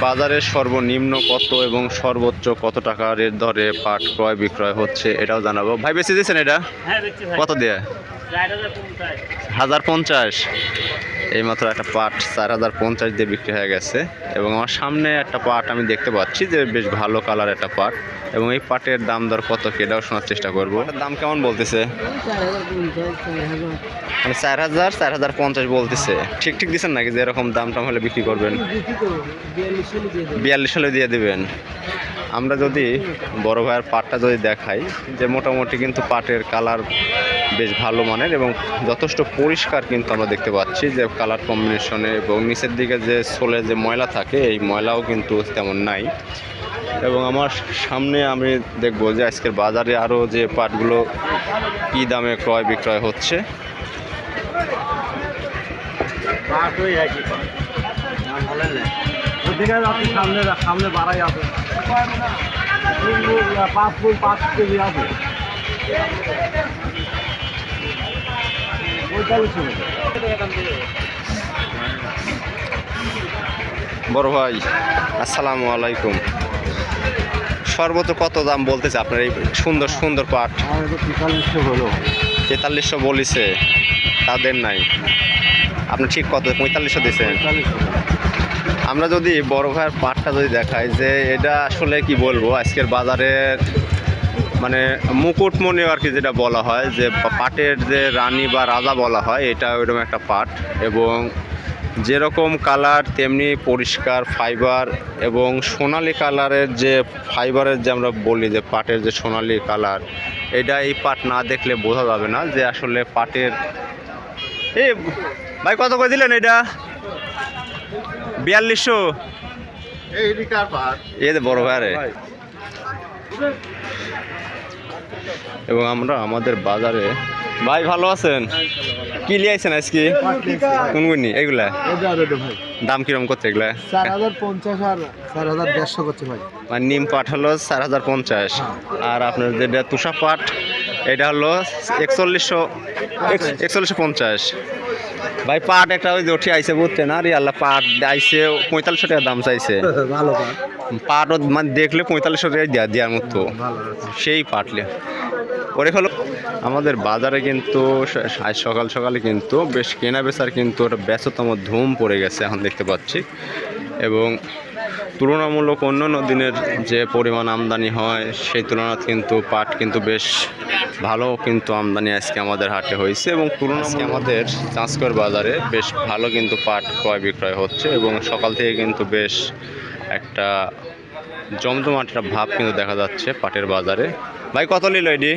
বাজারে সর্বনিম্ন কত এবং সর্বোচ্চ কত টাকার দরে পাট ক্রয় বিক্রয় হচ্ছে এটাও জানাবো। ভাই বেশি দিয়েছেন এটা? হ্যাঁ বেচছি ভাই। কত দিয়ে? 1050। এইমাত্র একটা পাট 4050 দিয়ে বিক্রি হয়ে গেছে। এবং আমার সামনে একটা পাট আমি দেখতে পাচ্ছি যে বেশ ভালো কালার একটা পাট, এবং এই পাটের দাম দর কত এটাও শোনার চেষ্টা করবো। দাম কেমন বলতেছে? 4000 4050 বলতেছে। ঠিক ঠিক দিচ্ছেন নাকি যে এরকম দাম টাম হলে বিক্রি করবেন? 42 হলে দিয়ে দেবেন। আমরা যদি বড় ভাইয়ের পাটটা যদি দেখাই, যে মোটামুটি কিন্তু পাটের কালার বেশ ভালো মানের এবং যথেষ্ট পরিষ্কার কিন্তু আমরা দেখতে পাচ্ছি যে কালার কম্বিনেশনে, এবং নিচের দিকে যে সোলে যে ময়লা থাকে এই ময়লাও কিন্তু তেমন নাই। এবং আমার সামনে আমি দেখব যে আজকের বাজারে আরও যে পাটগুলো কী দামে ক্রয় বিক্রয় হচ্ছে। সামনে বাড়াই আছে 5 কেজি আছে। বড় ভাই আসসালামু আলাইকুম। সর্বোচ্চ কত দাম বলতেছে আপনার এই সুন্দর সুন্দর পাট? 4300 বলিছে, তাদের নাই। আপনি ঠিক কত? 4500 দিয়েছেন। আমরা যদি বড় ভাইয়ের পাটটা যদি দেখাই, যে এটা আসলে কি বলবো, আজকের বাজারের মানে মুকুটমণি আর কি যেটা বলা হয়, যে পাটের যে রানী বা রাজা বলা হয়, এটা ওইরকম একটা পাট। এবং যেরকম কালার তেমনি পরিষ্কার ফাইবার, এবং সোনালি কালারের যে ফাইবারের যে আমরা বলি যে পাটের যে সোনালি কালার, এটা এই পাট না দেখলে বোঝা যাবে না যে আসলে পাটের। এই ভাই কত করে দিলেন এটা? 4200। এই যে বড় ভাই। এবং আমরা আমাদের বাজারে, ভাই ভালো আছেন? কি লিয়েছেন আজকে? কোনগুনি এইগুলা? দাম কিরকম করছে এগুলা? 4050 আর 4150 করছে ভাই। মানে নিম পাট হলো 4050, আর আপনার যেটা তুষা পাট এটা হলো 4150। ভাই পাট একটা ওই উঠে আইসে বুঝছেন, আর আল্লাহ পাট আইসে 4500 টাকা দাম চাইছে। ভালো পাট মানে দেখলে 4500 টাকা দেওয়ার মতো সেই পাটলে ওরে হলো। আমাদের বাজারে কিন্তু আজ সকাল সকালে কিন্তু বেশ কেনা বেচার কিন্তু ওটা ব্যস্ততম ধুম পড়ে গেছে এখন দেখতে পাচ্ছি। এবং তুলনামূলক অন্যান্য দিনের যে পরিমাণ আমদানি হয় সেই তুলনায় কিন্তু পাট কিন্তু বেশ ভালো কিন্তু আমদানি আজকে আমাদের হাটে হয়েছে। এবং তুলনামূলক আমাদের চাঁচকর বাজারে বেশ ভালো কিন্তু পাট ক্রয় বিক্রয় হচ্ছে, এবং সকাল থেকে কিন্তু বেশ একটা জমজমাট একটা ভাব কিন্তু দেখা যাচ্ছে পাটের বাজারে। ভাই কত নিল এটি?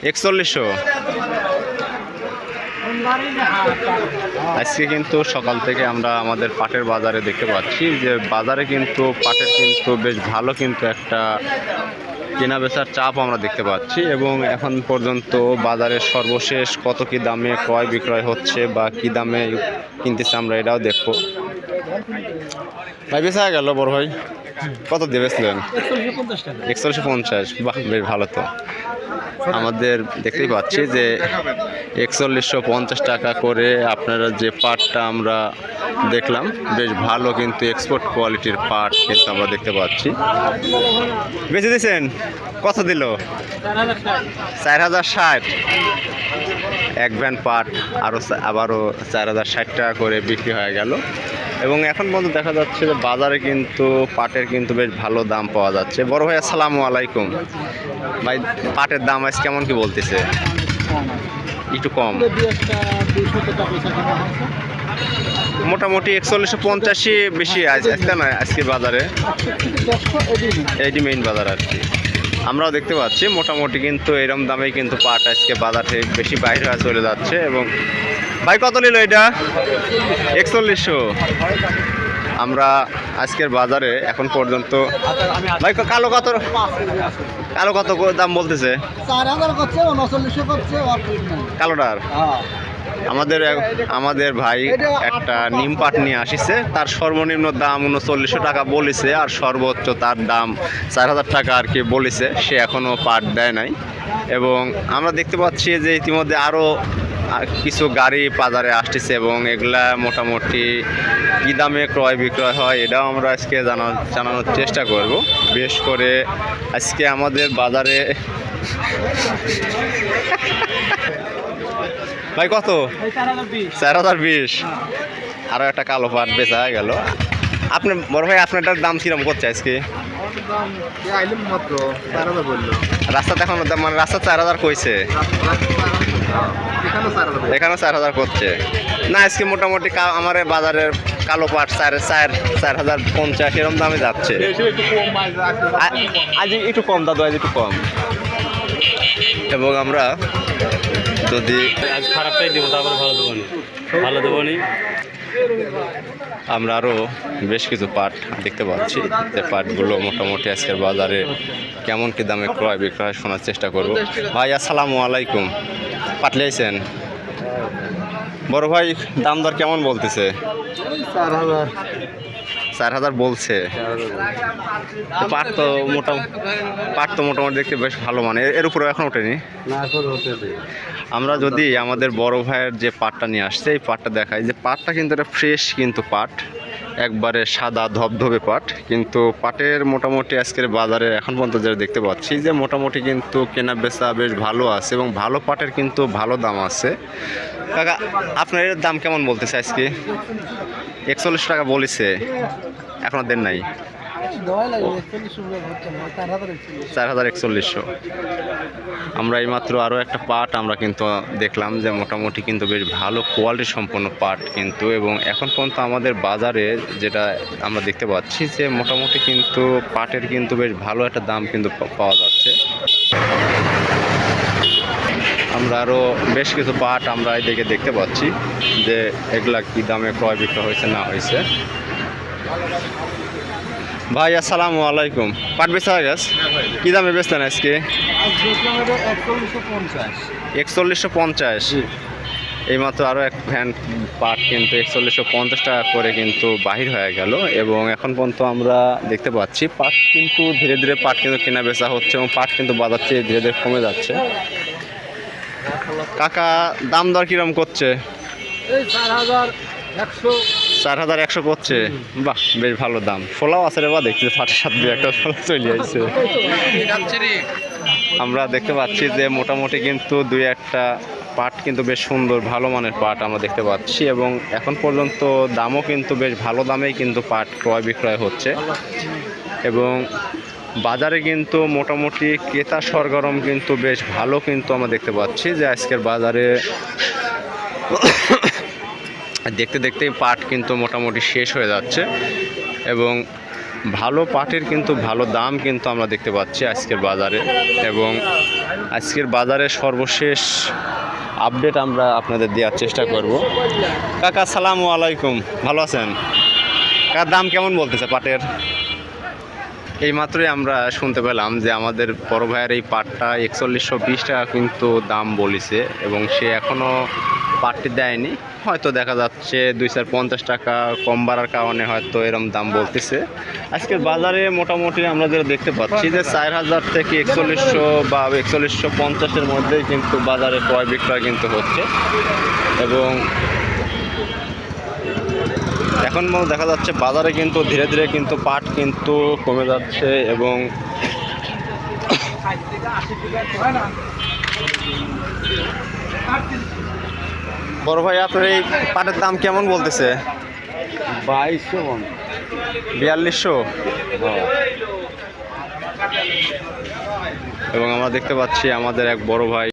4100। আজকে কিন্তু সকাল থেকে আমরা আমাদের পাটের বাজারে দেখতে পাচ্ছি যে বাজারে কিন্তু পাটের কিন্তু বেশ ভালো কিন্তু একটা কেনা বেচার চাপ আমরা দেখতে পাচ্ছি। এবং এখন পর্যন্ত বাজারের সর্বশেষ কত কি দামে ক্রয় বিক্রয় হচ্ছে বা কি দামে কিনতেছে আমরা এটাও দেখবো। ভাই বেচা গেল বড় ভাই? কত দিয়ে বেচলেন? 4150। বাহ, বেশ ভালো তো। আমাদের দেখতেই পাচ্ছি যে 4150 টাকা করে আপনারা যে পাটটা আমরা দেখলাম, বেশ ভালো কিন্তু এক্সপোর্ট কোয়ালিটির পাট কিন্তু আমরা দেখতে পাচ্ছি। বেচে দিয়েছেন? কত দিল? 4060। এক ভ্যান পাট আবারও 4060 টাকা করে বিক্রি হয়ে গেল। এবং এখন পর্যন্ত দেখা যাচ্ছে যে বাজারে কিন্তু পাটের কিন্তু বেশ ভালো দাম পাওয়া যাচ্ছে। বড় ভাই আসসালামু আলাইকুম। ভাই পাটের দাম আজ কেমন কি বলতেছে? একটু কম, মোটামুটি 4150 বেশি আজকে না আজকে বাজারে, এইটি মেইন বাজার আর কি। আমরাও দেখতে পাচ্ছি মোটামুটি কিন্তু এরকম দামেই কিন্তু পাট আজকে বাজার থেকে বেশি বাইরে হয়ে চলে যাচ্ছে। এবং ভাই কত নিল এটা? 4100। আমরা আজকের বাজারে এখন পর্যন্ত ভাই কালো কত দাম বলতেছে? 4000 করছে, 3900 করছে কালোটার। আমাদের ভাই একটা নিম পাট নিয়ে আসিছে, তার সর্বনিম্ন দাম 3900 টাকা বলেছে, আর সর্বোচ্চ তার দাম 4000 টাকা আর কি বলেছে। সে এখনও পাট দেয় নাই। এবং আমরা দেখতে পাচ্ছি যে ইতিমধ্যে আরও কিছু গাড়ি বাজারে আসতেছে এবং এগুলা মোটামুটি কী দামে ক্রয় বিক্রয় হয় এটাও আমরা আজকে জানানোর চেষ্টা করব। বিশেষ করে আজকে আমাদের বাজারে ভাই কত 4020, আরও একটা কালো পাট বেচা গেল। আপনি বড় ভাই আপনারটার দাম কিরম করছে আজকে? রাস্তা এখন মানে রাস্তা 4000 কইছে, এখানেও 4000 করছে না। আজকে মোটামুটি আমার বাজারের কালো পাট 4050 এরকম দামে যাচ্ছে। আজ একটু কম দাদু, আজ একটু কম। এবং আমরা যদি আজ খারাপটাই দেবো, তারপরে ভালো দেবো নি। আমরা আরও বেশ কিছু পাট দেখতে পাচ্ছি, যে পাটগুলো মোটামুটি আজকের বাজারে কেমন কি দামে ক্রয় বিক্রয় শোনার চেষ্টা করব। ভাই আসসালামু আলাইকুম, পাট লিয়েছেন? বড় ভাই দাম দর কেমন বলতেছে? 4000 বলছে। পাট তো মোটামুটি দেখতে বেশ ভালো, মানে এর উপরে এখন ওঠেনি। আমরা যদি আমাদের বড় ভাইয়ের যে পাটটা নিয়ে আসছে এই পাটটা দেখাই, যে পাটটা কিন্তু একটা ফ্রেশ কিন্তু পাট, একবারে সাদা ধবধবে পাট। কিন্তু পাটের মোটামুটি আজকের বাজারে এখন পর্যন্ত যেটা দেখতে পাচ্ছি যে মোটামুটি কিন্তু কেনা বেচা বেশ ভালো আছে এবং ভালো পাটের কিন্তু ভালো দাম আছে। কাকা আপনার এর দাম কেমন বলতেছে আজকে? 41 টাকা বলেছে, এখনো দেন নাই। 4100। আমরা এইমাত্র আরও একটা পাট আমরা কিন্তু দেখলাম যে মোটামুটি কিন্তু বেশ ভালো কোয়ালিটি সম্পন্ন পাট কিন্তু, এবং এখন পর্যন্ত আমাদের বাজারে যেটা আমরা দেখতে পাচ্ছি যে মোটামুটি কিন্তু পাটের কিন্তু বেশ ভালো একটা দাম কিন্তু পাওয়া যাচ্ছে। আমরা আরও বেশ কিছু পাট আমরা এদিকে দেখতে পাচ্ছি যে এগুলা কী দামে ক্রয় বিক্রয় হয়েছে না হয়েছে। ভাই আসসালামু আলাইকুম, পাট বেচা হয়ে গেছে? কী দামে বেচলেন আজকে? 4150। এইমাত্র আরও এক ভ্যান পাট কিন্তু 4150 টাকা করে কিন্তু বাহির হয়ে গেল। এবং এখন পর্যন্ত আমরা দেখতে পাচ্ছি পাট কিন্তু ধীরে ধীরে পাট কিন্তু কেনা বেচা হচ্ছে এবং পাট কিন্তু বাজার থেকে ধীরে ধীরে কমে যাচ্ছে। কাকা দাম দর কিরম করছে? 4100 করছে। বাহ, বেশ ভালো দাম। ফোলাও আছে রে বা, দেখছি পাটের সাথে একটা ফোলা চলে আসছে। আমরা দেখতে পাচ্ছি যে মোটামুটি কিন্তু দুই একটা পাট কিন্তু বেশ সুন্দর ভালো মানের পাট আমরা দেখতে পাচ্ছি এবং এখন পর্যন্ত দামও কিন্তু বেশ ভালো দামেই কিন্তু পাট ক্রয় বিক্রয় হচ্ছে। এবং বাজারে কিন্তু মোটামুটি ক্রেতা সরগরম কিন্তু বেশ ভালো কিন্তু আমরা দেখতে পাচ্ছি যে আজকের বাজারে দেখতে দেখতেই পাট কিন্তু মোটামুটি শেষ হয়ে যাচ্ছে এবং ভালো পাটের কিন্তু ভালো দাম কিন্তু আমরা দেখতে পাচ্ছি আজকের বাজারে। এবং আজকের বাজারে সর্বশেষ আপডেট আমরা আপনাদের দেওয়ার চেষ্টা করব। কাকা আসসালামু আলাইকুম, ভালো আছেন? কার দাম কেমন বলতেছে পাটের? এইমাত্রই আমরা শুনতে পেলাম যে আমাদের বড় ভাইয়ের এই পাটটা 4120 টাকা কিন্তু দাম বলেছে এবং সে এখনও পাটটি দেয়নি। হয়তো দেখা যাচ্ছে 250 টাকা কম বাড়ার কারণে হয়তো এরম দাম বলতেছে। আজকের বাজারে মোটামুটি আমরা যেটা দেখতে পাচ্ছি যে 4000 থেকে 4100 বা 4150-এর মধ্যেই কিন্তু বাজারে ক্রয় বিক্রয় কিন্তু হচ্ছে। এবং এখন দেখা যাচ্ছে বাজারে কিন্তু ধীরে ধীরে কিন্তু পাট কিন্তু কমে যাচ্ছে। এবং বড় ভাই আপনার এই পাটের দাম কেমন বলতেছে? 4200। এবং আমরা দেখতে পাচ্ছি আমাদের এক বড় ভাই